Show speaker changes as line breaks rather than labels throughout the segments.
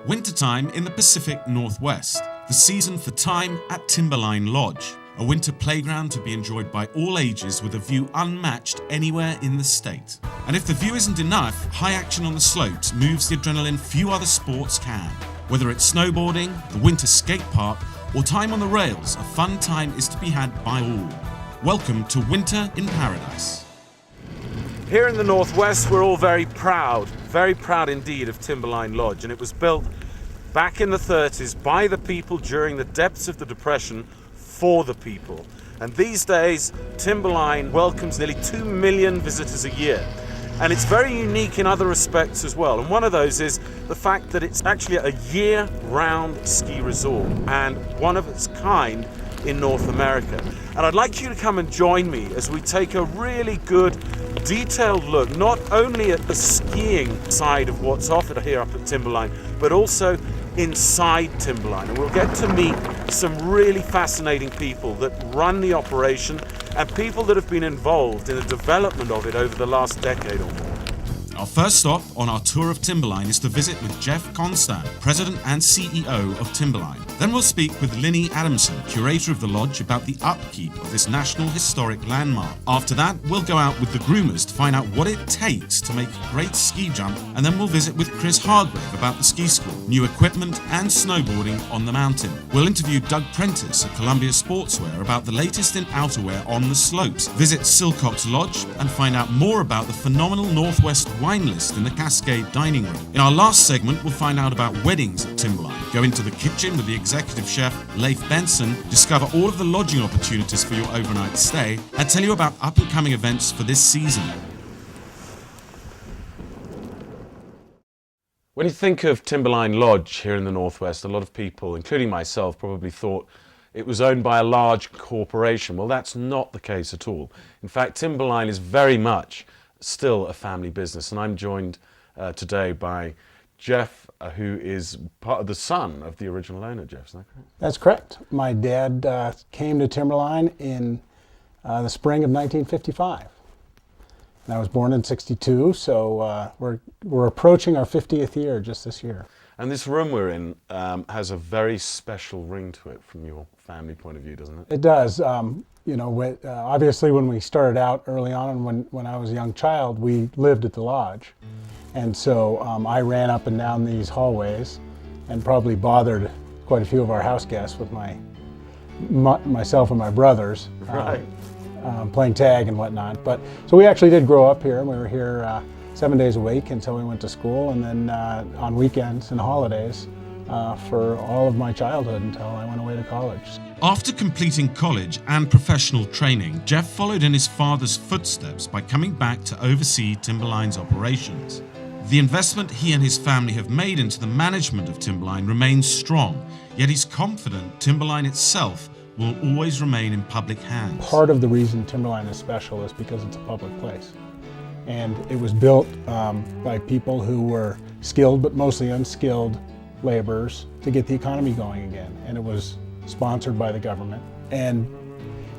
Wintertime in the Pacific Northwest, the season for time at Timberline Lodge, a winter playground to be enjoyed by all ages with a view unmatched anywhere in the state. And if the view isn't enough, high action on the slopes moves the adrenaline few other sports can. Whether it's snowboarding, the winter skate park, or time on the rails, a fun time is to be had by all. Welcome to Winter in Paradise.
Here in the Northwest, we're all very proud indeed of Timberline Lodge, and it was built back in the 30s by the people during the depths of the Depression for the people. And these days, Timberline welcomes nearly 2 million visitors a year. And it's very unique in other respects as well. And one of those is the fact that it's actually a year-round ski resort and one of its kind in North America. And I'd like you to come and join me as we take a really good detailed look not only at the skiing side of what's offered here up at Timberline, but also inside Timberline. And we'll get to meet some really fascinating people that run the operation and people that have been involved in the development of it over the last decade or more.
Our first stop on our tour of Timberline is to visit with Jeff Constant, President and CEO of Timberline. Then we'll speak with Linny Adamson, curator of the lodge, about the upkeep of this National Historic Landmark. After that, we'll go out with the groomers to find out what it takes to make a great ski jump, and then we'll visit with Chris Hargrave about the ski school, new equipment and snowboarding on the mountain. We'll interview Doug Prentice at Columbia Sportswear about the latest in outerwear on the slopes, visit Silcox Lodge and find out more about the phenomenal Northwest wine list in the Cascade dining room. In our last segment, we'll find out about weddings at Timberline, go into the kitchen with the executive chef Leif Benson, discover all of the lodging opportunities for your overnight stay, and tell you about up-and-coming events for this season.
When you think of Timberline Lodge here in the Northwest, a lot of people, including myself, probably thought it was owned by a large corporation. Well, that's not the case at all. In fact, Timberline is very much still a family business, and I'm joined today by Jeff, who is part of the son of the original owner. Jeff, is that correct?
That's correct. My dad came to Timberline in the spring of 1955. And I was born in '62, so we're approaching our 50th year just this year.
And this room we're in has a very special ring to it from your family point of view, doesn't it?
It does. You know, obviously when we started out early on and when I was a young child, we lived at the lodge. And so I ran up and down these hallways and probably bothered quite a few of our house guests with myself and my brothers,
right.
Playing tag and whatnot. But so we actually did grow up here, and we were here 7 days a week until we went to school, and then on weekends and holidays for all of my childhood until I went away to college.
After completing college and professional training, Jeff followed in his father's footsteps by coming back to oversee Timberline's operations. The investment he and his family have made into the management of Timberline remains strong, yet he's confident Timberline itself will always remain in public hands.
Part of the reason Timberline is special is because it's a public place. And it was built by people who were skilled but mostly unskilled laborers to get the economy going again. And it was sponsored by the government. And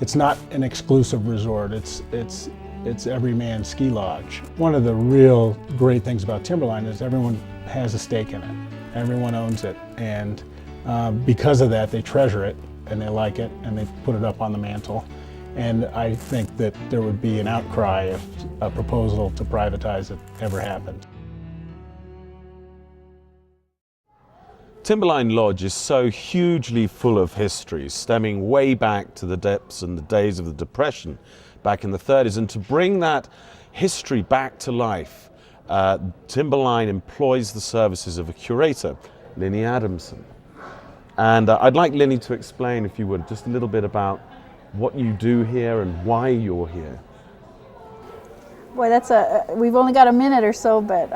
it's not an exclusive resort, it's every man's ski lodge. One of the real great things about Timberline is everyone has a stake in it. Everyone owns it. And because of that, they treasure it and they like it and they put it up on the mantle. And I think that there would be an outcry if a proposal to privatize it ever happened.
Timberline Lodge is so hugely full of history, stemming way back to the depths and the days of the Depression back in the 30s. And to bring that history back to life, Timberline employs the services of a curator, Linny Adamson. And I'd like Linny to explain, if you would, just a little bit about what you do here and why you're here.
Boy, we've only got a minute or so, but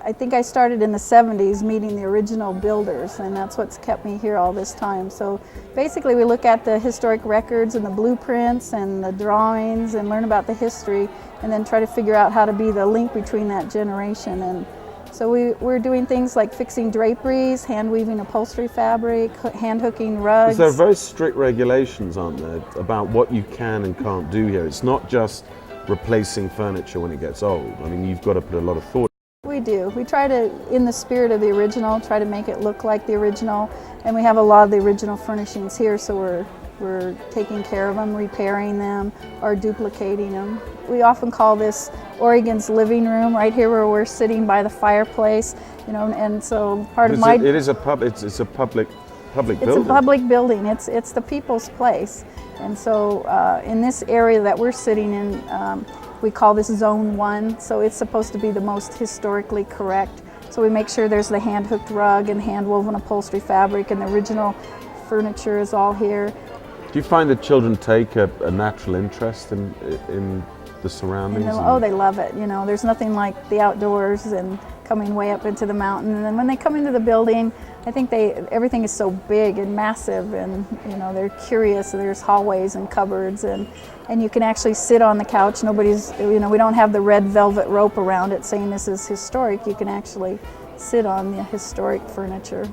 I think I started in the 70s meeting the original builders, and that's what's kept me here all this time. So basically we look at the historic records and the blueprints and the drawings and learn about the history, and then try to figure out how to be the link between that generation. And so we're doing things like fixing draperies, hand weaving upholstery fabric, hand hooking rugs.
There are very strict regulations, aren't there, about what you can and can't do here. It's not just replacing furniture when it gets old. I mean, you've got to put a lot of thought.
we do. We try to, in the spirit of the original, try to make it look like the original. And we have a lot of the original furnishings here, so we're taking care of them, repairing them, or duplicating them. We often call this Oregon's living room, right here where we're sitting by the fireplace, you know, and so part of my...
It is a pub, it's a public building.
It's a public building, it's the people's place. And so in this area that we're sitting in, we call this Zone 1, so it's supposed to be the most historically correct. So we make sure there's the hand-hooked rug and hand-woven upholstery fabric, and the original furniture is all here.
Do you find that children take a natural interest in the surroundings?
Oh, they love it. You know, there's nothing like the outdoors and coming way up into the mountain. And then when they come into the building, I think everything is so big and massive, and you know, they're curious. There's hallways and cupboards, and you can actually sit on the couch. Nobody's, you know, we don't have the red velvet rope around it saying this is historic. You can actually sit on the historic furniture.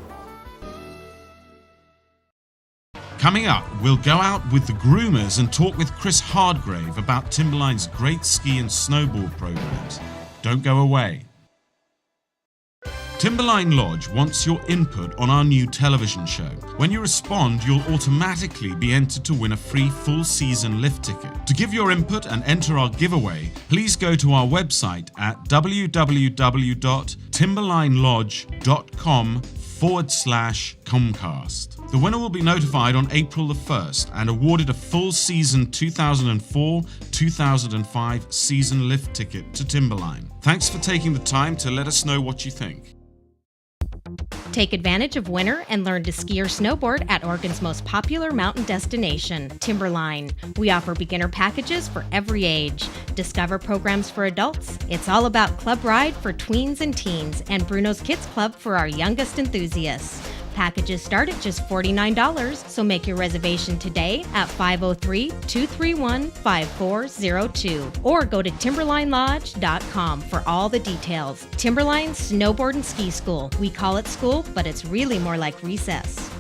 Coming up, we'll go out with the groomers and talk with Chris Hardgrave about Timberline's great ski and snowboard programs. Don't go away. Timberline Lodge wants your input on our new television show. When you respond, you'll automatically be entered to win a free full-season lift ticket. To give your input and enter our giveaway, please go to our website at www.timberlinelodge.com/Comcast. The winner will be notified on April the 1st and awarded a full season 2004-2005 season lift ticket to Timberline. Thanks for taking the time to let us know what you think.
Take advantage of winter and learn to ski or snowboard at Oregon's most popular mountain destination, Timberline. We offer beginner packages for every age. Discover programs for adults. It's all about Club Ride for tweens and teens, and Bruno's Kids Club for our youngest enthusiasts. Packages start at just $49, so make your reservation today at 503-231-5402 or go to timberlinelodge.com for all the details. Timberline Snowboard and Ski School. We call it school, but it's really more like recess.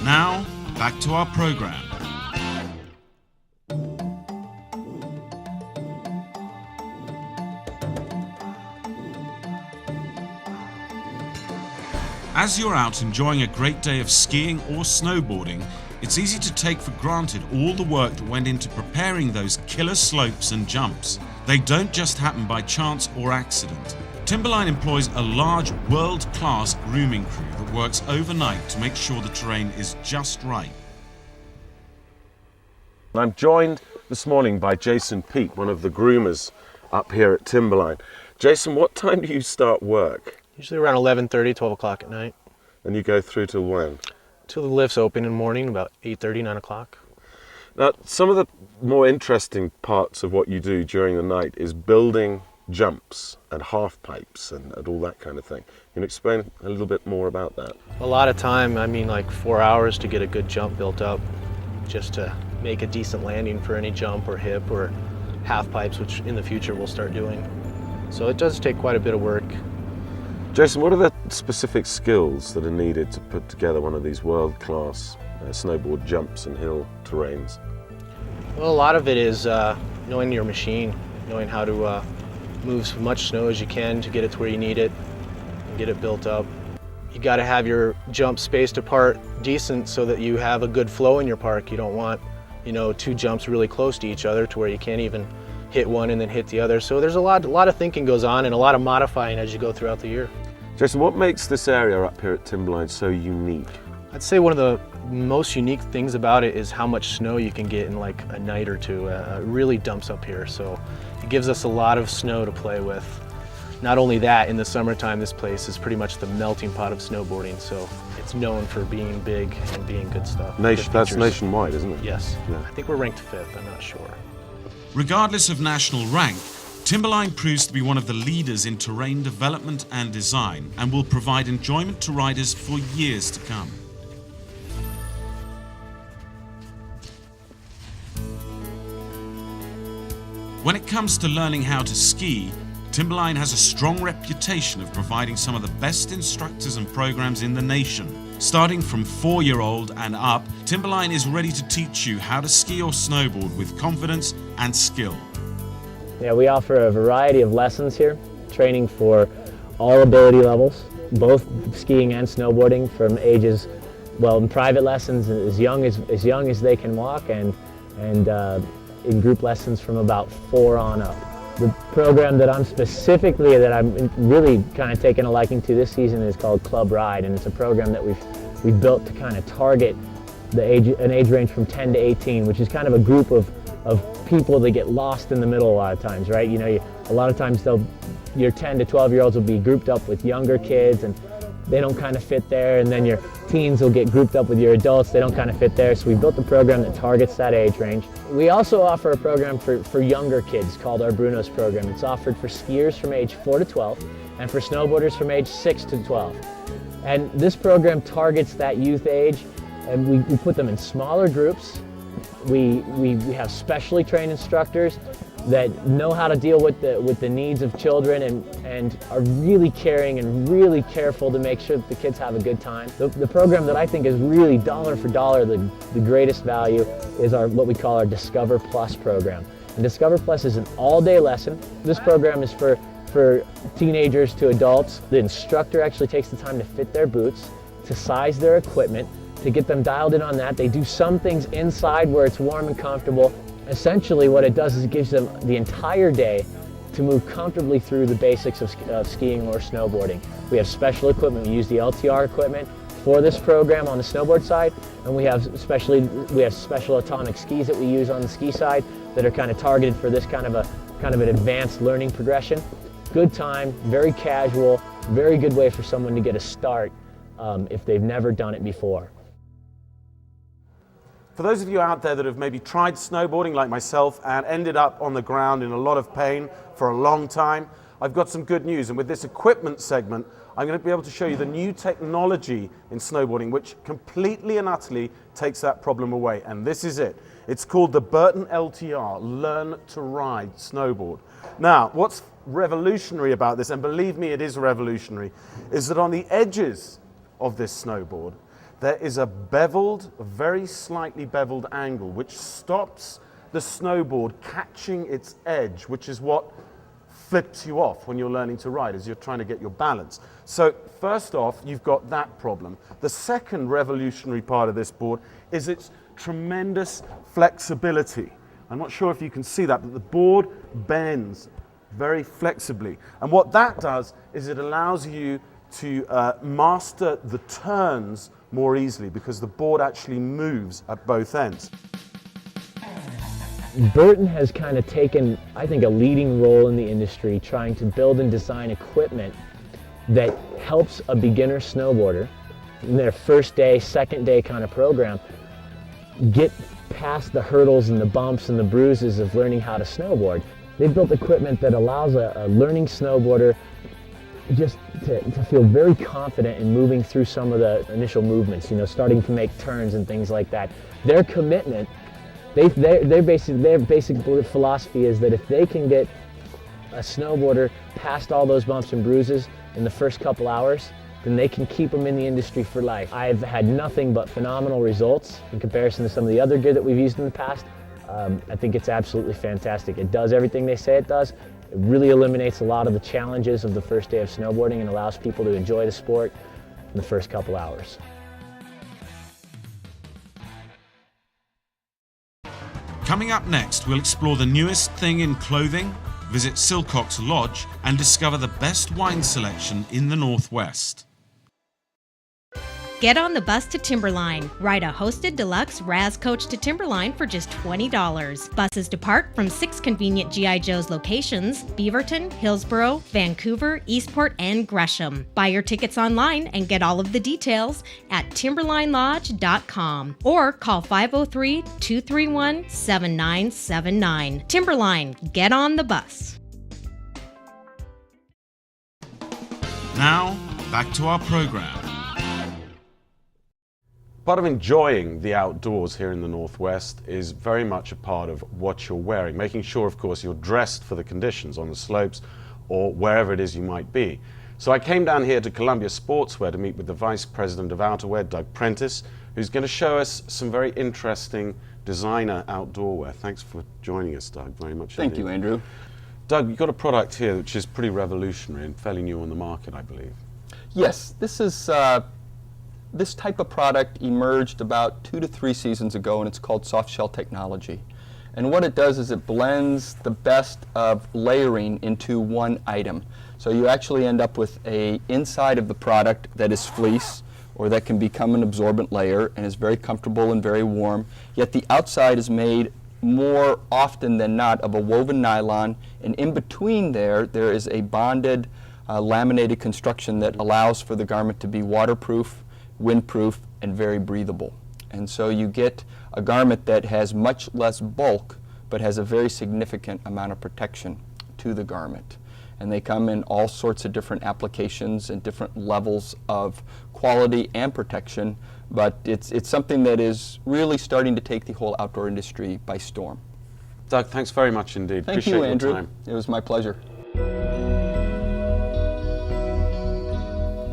Now, back to our program. As you're out enjoying a great day of skiing or snowboarding, it's easy to take for granted all the work that went into preparing those killer slopes and jumps. They don't just happen by chance or accident. Timberline employs a large world-class grooming crew that works overnight to make sure the terrain is just right.
I'm joined this morning by Jason Peake, one of the groomers up here at Timberline. Jason, what time do you start work?
Usually around 11:30, 12 o'clock at night.
And you go through till when?
Till the lifts open in the morning, about 8:30, 9 o'clock.
Now, some of the more interesting parts of what you do during the night is building jumps and half pipes and all that kind of thing. Can you explain a little bit more about that?
A lot of time, I mean like 4 hours to get a good jump built up, just to make a decent landing for any jump or hip or half pipes, which in the future we'll start doing. So it does take quite a bit of work.
Jason, what are the specific skills that are needed to put together one of these world-class snowboard jumps and hill terrains?
Well, a lot of it is knowing your machine, knowing how to move as much snow as you can to get it to where you need it and get it built up. You got to have your jumps spaced apart decent so that you have a good flow in your park. You don't want, you know, two jumps really close to each other to where you can't even hit one and then hit the other. So there's a lot of thinking goes on and a lot of modifying as you go throughout the year.
Jason, what makes this area up here at Timberline so unique?
I'd say one of the most unique things about it is how much snow you can get in like a night or two. It really dumps up here, so it gives us a lot of snow to play with. Not only that, in the summertime this place is pretty much the melting pot of snowboarding, so it's known for being big and being good stuff.
That's nationwide, isn't it?
Yes.
Yeah.
I think we're ranked 5th, I'm not sure.
Regardless of national rank, Timberline proves to be one of the leaders in terrain development and design and will provide enjoyment to riders for years to come. When it comes to learning how to ski, Timberline has a strong reputation of providing some of the best instructors and programs in the nation. Starting from 4-year-old and up, Timberline is ready to teach you how to ski or snowboard with confidence and skill.
Yeah, we offer a variety of lessons here, training for all ability levels, both skiing and snowboarding, from ages, well, in private lessons as young as they can walk, and in group lessons from about 4 on up. The program that I'm really kind of taking a liking to this season is called Club Ride, and it's a program that we've built to kind of target an age range from 10 to 18, which is kind of a group of people that get lost in the middle a lot of times, right? You know, a lot of times your 10 to 12-year-olds will be grouped up with younger kids, and they don't kind of fit there, and then your teens will get grouped up with your adults, they don't kind of fit there. So we built a program that targets that age range. We also offer a program for younger kids called our Brunos program. It's offered for skiers from age 4 to 12 and for snowboarders from age 6 to 12. And this program targets that youth age, and we put them in smaller groups. We have specially trained instructors that know how to deal with the needs of children and are really caring and really careful to make sure that the kids have a good time. The program that I think is really dollar for dollar the greatest value is what we call our Discover Plus program. And Discover Plus is an all-day lesson. This program is for teenagers to adults. The instructor actually takes the time to fit their boots, to size their equipment, to get them dialed in on that. They do some things inside where it's warm and comfortable. Essentially what it does is it gives them the entire day to move comfortably through the basics of skiing or snowboarding. We have special equipment. We use the LTR equipment for this program on the snowboard side, and we have special atomic skis that we use on the ski side that are kind of targeted for this kind of an advanced learning progression. Good time, very casual, very good way for someone to get a start if they've never done it before.
For those of you out there that have maybe tried snowboarding like myself and ended up on the ground in a lot of pain for a long time, I've got some good news. And with this equipment segment, I'm going to be able to show you the new technology in snowboarding which completely and utterly takes that problem away. And this is it. It's called the Burton LTR, Learn to Ride Snowboard. Now, what's revolutionary about this, and believe me, it is revolutionary, is that on the edges of this snowboard, there is a very slightly beveled angle which stops the snowboard catching its edge, which is what flips you off when you're learning to ride as you're trying to get your balance. So first off, you've got that problem. The second revolutionary part of this board is its tremendous flexibility. I'm not sure if you can see that, but the board bends very flexibly. And what that does is it allows you to master the turns more easily because the board actually moves at both ends.
Burton has kind of taken, I think, a leading role in the industry trying to build and design equipment that helps a beginner snowboarder in their first day, second day kind of program get past the hurdles and the bumps and the bruises of learning how to snowboard. They've built equipment that allows a learning snowboarder just to feel very confident in moving through some of the initial movements, you know, starting to make turns and things like that. Their commitment, their basic philosophy is that if they can get a snowboarder past all those bumps and bruises in the first couple hours, then they can keep them in the industry for life. I've had nothing but phenomenal results in comparison to some of the other gear that we've used in the past. I think it's absolutely fantastic. It does everything they say it does. It really eliminates a lot of the challenges of the first day of snowboarding and allows people to enjoy the sport in the first couple hours.
Coming up next, we'll explore the newest thing in clothing, visit Silcock's Lodge, and discover the best wine selection in the Northwest.
Get on the bus to Timberline. Ride a hosted deluxe Raz coach to Timberline for just $20. Buses depart from 6 convenient G.I. Joe's locations: Beaverton, Hillsborough, Vancouver, Eastport, and Gresham. Buy your tickets online and get all of the details at timberlinelodge.com or call 503-231-7979. Timberline, get on the bus.
Now, back to our program.
Part of enjoying the outdoors here in the Northwest is very much a part of what you're wearing, making sure, of course, you're dressed for the conditions on the slopes or wherever it is you might be. So I came down here to Columbia Sportswear to meet with the Vice President of Outerwear, Doug Prentice, who's going to show us some very interesting designer outdoor wear. Thanks for joining us, Doug, very much.
Thank you, Andrew.
Doug, you've got a product here which is pretty revolutionary and fairly new on the market, I believe.
Yes, this is this type of product emerged about 2 to 3 seasons ago, and it's called soft shell technology. And what it does is it blends the best of layering into one item. So you actually end up with a inside of the product that is fleece, or that can become an absorbent layer and is very comfortable and very warm. Yet the outside is made more often than not of a woven nylon, and in between there is a bonded laminated construction that allows for the garment to be waterproof, windproof, and very breathable. And so you get a garment that has much less bulk but has a very significant amount of protection to the garment. And they come in all sorts of different applications and different levels of quality and protection, but it's something that is really starting to take the whole outdoor industry by storm.
Doug, thanks very much indeed.
Thank
Appreciate
you,
your
Andrew.
time.
It was my pleasure.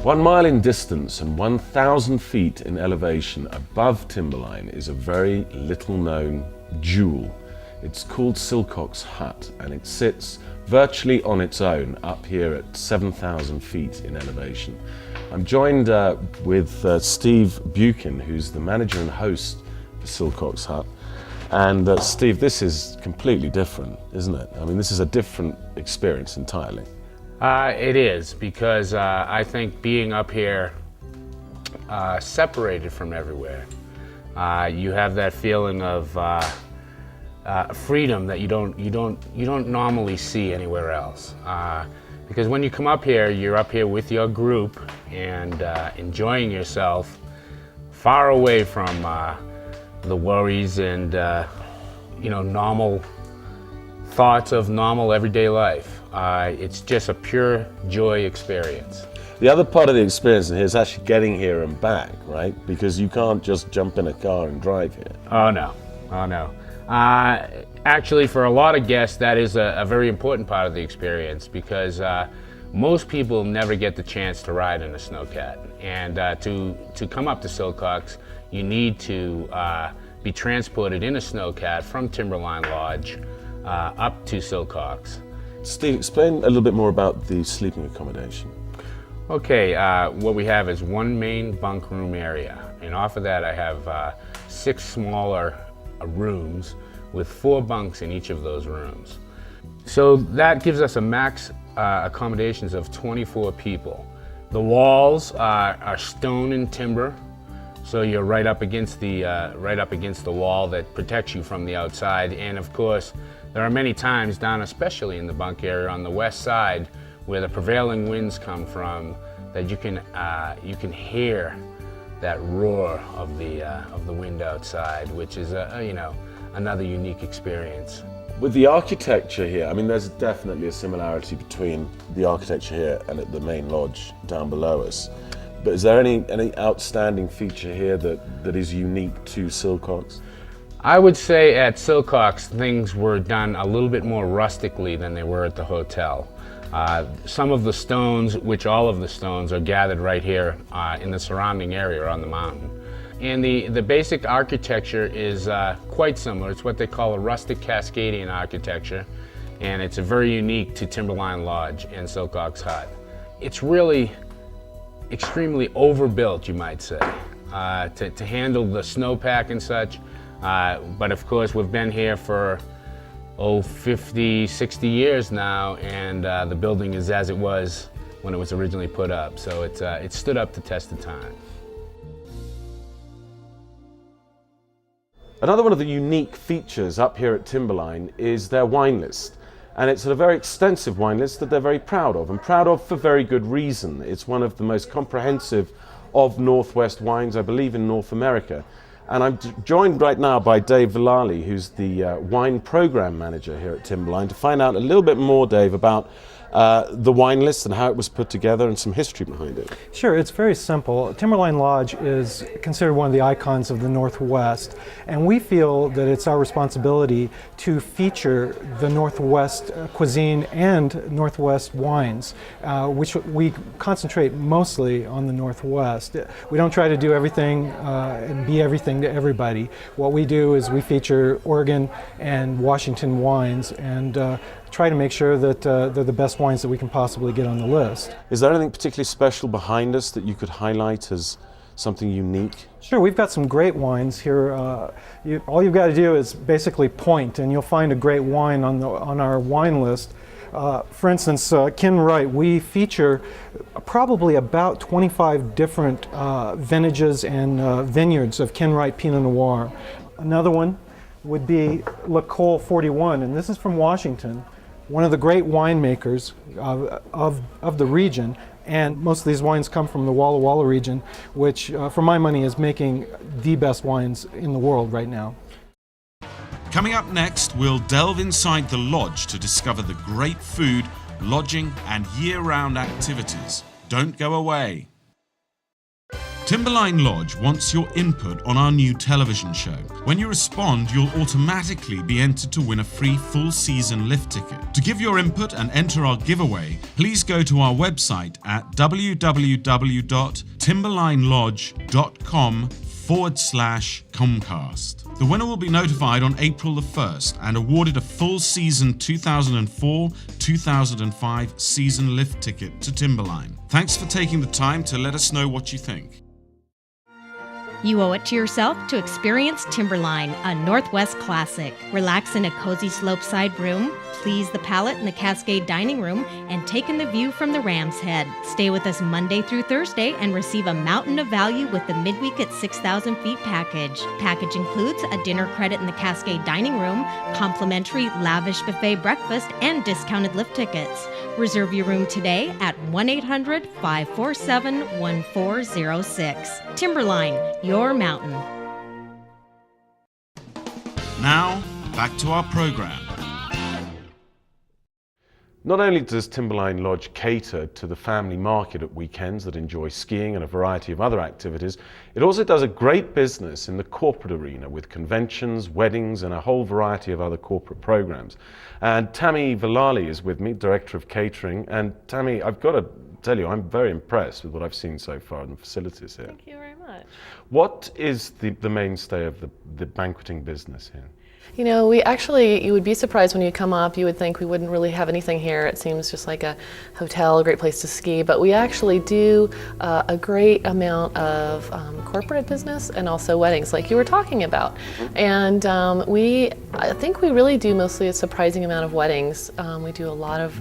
1 mile in distance and 1,000 feet in elevation above Timberline is a very little known jewel. It's called Silcock's Hut, and it sits virtually on its own up here at 7,000 feet in elevation. I'm joined with Steve Buchan, who's the manager and host for Silcock's Hut. And Steve, this is completely different, isn't it? I mean, this is a different experience entirely.
It is, because I think being up here separated from everywhere, you have that feeling of freedom that you don't normally see anywhere else. Because when you come up here, you're up here with your group and enjoying yourself, far away from the worries and normal thoughts of normal everyday life. It's just a pure joy experience.
The other part of the experience here is actually getting here and back, right? Because you can't just jump in a car and drive here.
Oh no. Actually, for a lot of guests, that is a very important part of the experience, because most people never get the chance to ride in a snowcat. And to come up to Silcock's, you need to be transported in a snowcat from Timberline Lodge up to Silcock's.
Steve, explain a little bit more about the sleeping accommodation.
Okay, what we have is one main bunk room area, and off of that I have 6 smaller rooms with 4 bunks in each of those rooms. So that gives us a max accommodations of 24 people. The walls are stone and timber, so you're right up against the wall that protects you from the outside. And of course, there are many times down, especially in the bunk area on the west side, where the prevailing winds come from, that you can hear that roar of the wind outside, which is another unique experience.
With the architecture here, I mean, there's definitely a similarity between the architecture here and at the main lodge down below us. But is there any outstanding feature here that is unique to Silcock's?
I would say at Silcock's things were done a little bit more rustically than they were at the hotel. Some of the stones, which all of the stones, are gathered right here in the surrounding area on the mountain. And the basic architecture is quite similar. It's what they call a rustic Cascadian architecture, and it's very unique to Timberline Lodge and Silcock's Hut. It's really extremely overbuilt, you might say, to handle the snowpack and such. But of course, we've been here for 50, 60 years now, and the building is as it was when it was originally put up. So it stood up the test of time.
Another one of the unique features up here at Timberline is their wine list. And it's a very extensive wine list that they're very proud of, and proud of for very good reason. It's one of the most comprehensive of Northwest wines, I believe, in North America. And I'm joined right now by Dave Villali, who's the wine program manager here at Timberline, to find out a little bit more, Dave, about the wine list and how it was put together and some history behind it.
Sure, it's very simple. Timberline Lodge is considered one of the icons of the Northwest, and we feel that it's our responsibility to feature the Northwest cuisine and Northwest wines, which we concentrate mostly on the Northwest. We don't try to do everything and be everything to everybody. What we do is we feature Oregon and Washington wines and try to make sure that they're the best wines that we can possibly get on the list.
Is there anything particularly special behind us that you could highlight as something unique?
Sure, we've got some great wines here. All you've got to do is basically point, and you'll find a great wine on our wine list. For instance, Kinwright, we feature probably about 25 different vintages and vineyards of Kinwright Pinot Noir. Another one would be Le Col 41, and this is from Washington, one of the great winemakers of the region. And most of these wines come from the Walla Walla region, which, for my money, is making the best wines in the world right now.
Coming up next, we'll delve inside the lodge to discover the great food, lodging, and year-round activities. Don't go away. Timberline Lodge wants your input on our new television show. When you respond, you'll automatically be entered to win a free full-season lift ticket. To give your input and enter our giveaway, please go to our website at www.timberlinelodge.com/Comcast. The winner will be notified on April the 1st and awarded a full season 2004-2005 season lift ticket to Timberline. Thanks for taking the time to let us know what you think.
You owe it to yourself to experience Timberline, a Northwest classic. Relax in a cozy slopeside room, please the palate in the Cascade dining room, and take in the view from the Ram's Head. Stay with us Monday through Thursday and receive a mountain of value with the midweek at 6,000 feet package. Package includes a dinner credit in the Cascade dining room, complimentary lavish buffet breakfast, and discounted lift tickets. Reserve your room today at 1-800-547-1406. Timberline, your mountain.
Now, back to our program.
Not only does Timberline Lodge cater to the family market at weekends that enjoy skiing and a variety of other activities, it also does a great business in the corporate arena with conventions, weddings, and a whole variety of other corporate programs. And Tammy Villali is with me, Director of Catering. And Tammy, I've got to tell you, I'm very impressed with what I've seen so far in the facilities here.
Thank you very much.
What is the mainstay of the banqueting business here?
You know, you would be surprised when you come up, you would think we wouldn't really have anything here. It seems just like a hotel, a great place to ski, but we actually do a great amount of corporate business and also weddings, like you were talking about. And I think we really do mostly a surprising amount of weddings. We do a lot of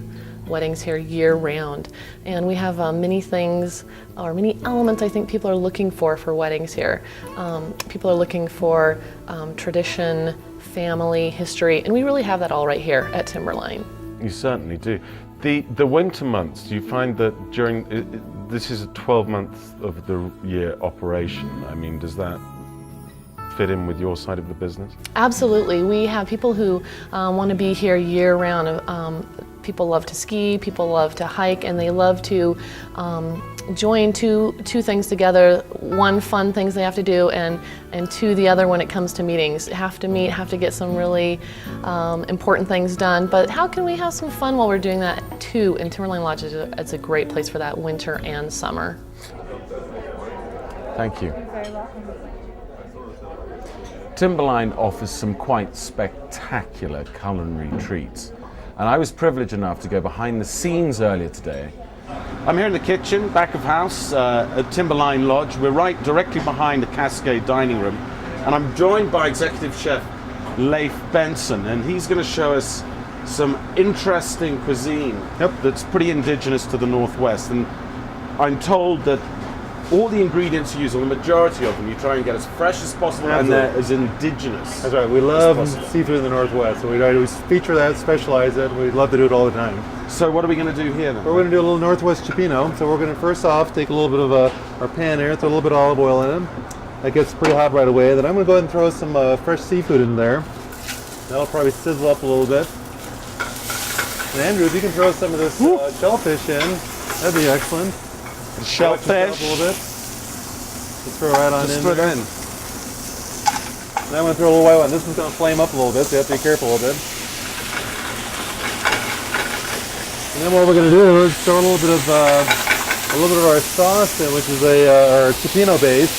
weddings here year round, and we have many things or many elements I think people are looking for weddings here. People are looking for tradition, family, history, and we really have that all right here at Timberline.
You certainly do. The winter months, do you find that this is a 12 months of the year operation? I mean, does that fit in with your side of the business?
Absolutely. We have people who want to be here year round. People love to ski, people love to hike, and they love to join two things together. One, fun things they have to do, and two, the other when it comes to meetings. Have to meet, have to get some really important things done. But how can we have some fun while we're doing that too? And Timberline Lodge it's a great place for that winter and summer.
Thank you.
You're very welcome.
Timberline offers some quite spectacular culinary treats. And I was privileged enough to go behind the scenes earlier today. I'm here in the kitchen, back of house, at Timberline Lodge. We're right directly behind the Cascade dining room. And I'm joined by Executive Chef Leif Benson, and he's going to show us some interesting cuisine that's pretty indigenous to the Northwest. And I'm told that all the ingredients you use, or the majority of them, you try and get as fresh as possible. Absolutely. And they're as indigenous.
That's right. We love seafood in the Northwest, so we try to feature that, specialize it. We love to do it all the time.
So what are we going to do here then?
We're going to do a little Northwest Cioppino. So we're going to first off take a little bit of our pan here, throw a little bit of olive oil in it. That gets pretty hot right away. Then I'm going to go ahead and throw some fresh seafood in there. That'll probably sizzle up a little bit. And Andrew, if you can throw some of this shellfish in, that'd be excellent.
The shellfish.
A little bit. Just throw right on in.
Throw it in.
Then I'm going to throw a little white one. This is going to flame up a little bit, so you have to be careful a little bit. And then what we're going to do is throw a little bit of our sauce in, which is our cioppino base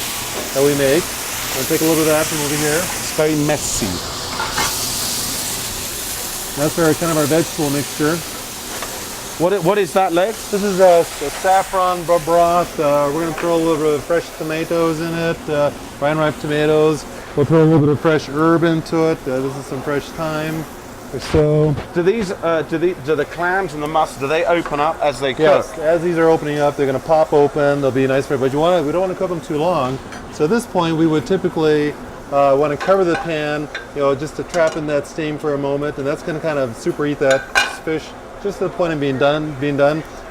that we make. I'm going to take a little bit of that from over here.
It's very messy.
That's kind of our vegetable mixture.
What is that, Lex?
This is a saffron broth. We're going to throw a little bit of fresh tomatoes in it, vine ripe tomatoes. We'll throw a little bit of fresh herb into it. This is some fresh thyme or so.
Do the clams and the mussels, do they open up as they cook?
Yes, as these are opening up, they're going to pop open. They'll be nice, but we don't want to cook them too long. So at this point, we would typically want to cover the pan, just to trap in that steam for a moment, and that's going to kind of superheat that fish just to the point of being done. Then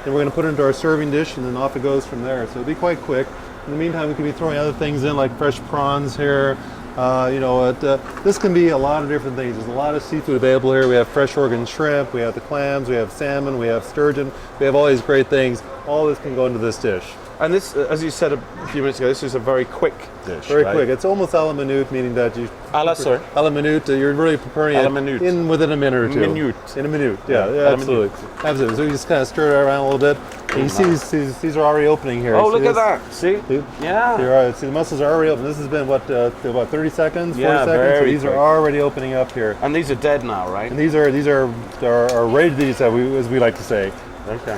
we're going to put it into our serving dish, and then off it goes from there. So it'll be quite quick. In the meantime, we could be throwing other things in, like fresh prawns here. This can be a lot of different things. There's a lot of seafood available here. We have fresh Oregon shrimp, we have the clams, we have salmon, we have sturgeon. We have all these great things. All this can go into this dish.
And this, as you said a few minutes ago, this is a very quick dish.
Very quick. It's almost a la minute, meaning that you...
A la minute,
you're really preparing it within a minute or two. In a minute, yeah, absolutely. Absolutely. So you just kind of stir it around a little bit. And you see these are already opening here.
Oh, look at that. See? Yeah.
See, the mussels are already open. This has been, about 30 seconds, 40 seconds? So these are already opening up here.
And these are dead now, right?
And these are ready to eat, as we like to say.
Okay.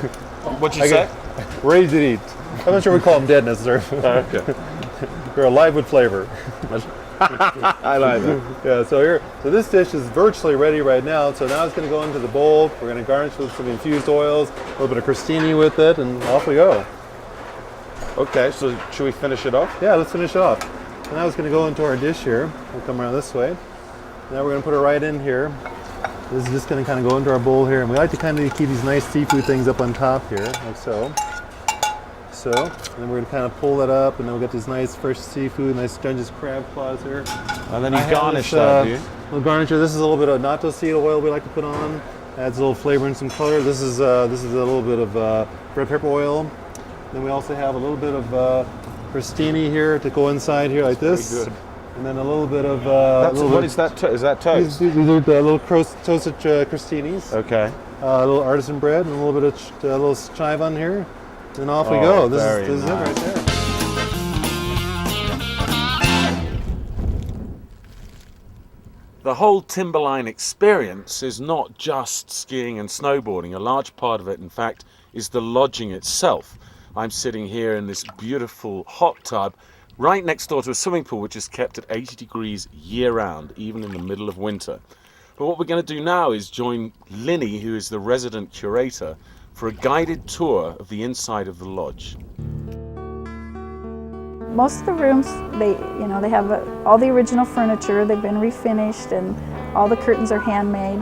What'd you say?
Ready to eat. I'm not sure we call them dead necessarily.
Okay.
They're alive with flavor.
I like that.
Yeah, so this dish is virtually ready right now. So now it's going to go into the bowl. We're going to garnish with some infused oils, a little bit of crostini with it, and off we go.
Okay, so should we finish it off?
Yeah, let's finish it off. And now it's going to go into our dish here. We'll come around this way. Now we're going to put it right in here. This is just going to kind of go into our bowl here. And we like to kind of keep these nice seafood things up on top here, like so. And then we're going to kind of pull that up, and then we'll get this nice fresh seafood, nice Dungeness crab claws here.
And then you garnish that, do you?
Little garniture. This is a little bit of natto seed oil we like to put on. Adds a little flavor and some color. This is a little bit of red pepper oil. Then we also have a little bit of crostini here to go inside here like this.
Very good.
And then a little bit of...
what is that? Is that toast?
These are the little toasted crostinis.
Okay.
A little artisan bread and a little bit of a little chive on here. And off we go. This is it right there.
The whole Timberline experience is not just skiing and snowboarding. A large part of it, in fact, is the lodging itself. I'm sitting here in this beautiful hot tub right next door to a swimming pool which is kept at 80 degrees year-round, even in the middle of winter. But what we're going to do now is join Linny, who is the resident curator, for a guided tour of the inside of the lodge.
Most of the rooms, they have all the original furniture. They've been refinished, and all the curtains are handmade.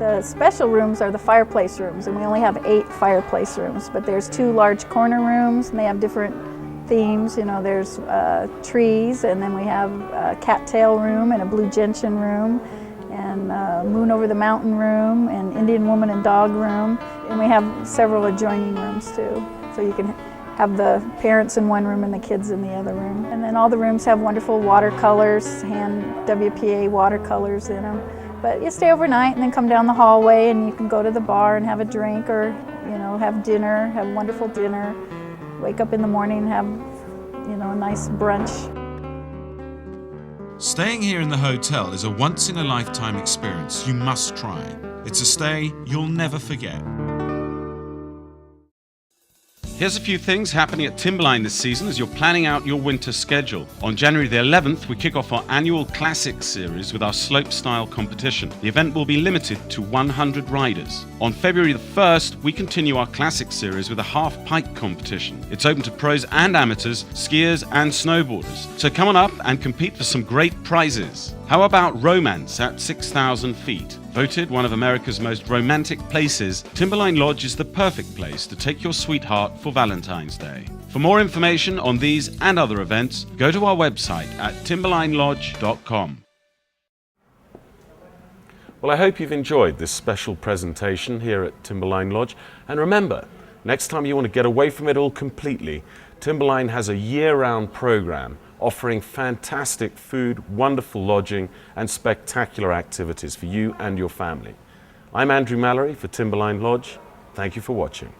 The special rooms are the fireplace rooms, and we only have 8 fireplace rooms. But there's 2 large corner rooms, and they have different themes. There's trees, and then we have a cattail room and a blue gentian room, and Moon Over the Mountain room, and Indian Woman and Dog room. And we have several adjoining rooms too. So you can have the parents in one room and the kids in the other room. And then all the rooms have wonderful watercolors, hand WPA watercolors in them. But you stay overnight and then come down the hallway, and you can go to the bar and have a drink, or have dinner, have wonderful dinner. Wake up in the morning and have a nice brunch.
Staying here in the hotel is a once-in-a-lifetime experience you must try. It's a stay you'll never forget. Here's a few things happening at Timberline this season as you're planning out your winter schedule. On January the 11th, we kick off our annual Classic Series with our slopestyle competition. The event will be limited to 100 riders. On February the 1st, we continue our Classic Series with a half-pipe competition. It's open to pros and amateurs, skiers and snowboarders. So come on up and compete for some great prizes. How about Romance at 6,000 feet? Voted one of America's most romantic places, Timberline Lodge is the perfect place to take your sweetheart for Valentine's Day. For more information on these and other events, go to our website at timberlinelodge.com.
Well, I hope you've enjoyed this special presentation here at Timberline Lodge. And remember, next time you want to get away from it all completely, Timberline has a year-round program offering fantastic food, wonderful lodging, and spectacular activities for you and your family. I'm Andrew Mallory for Timberline Lodge. Thank you for watching.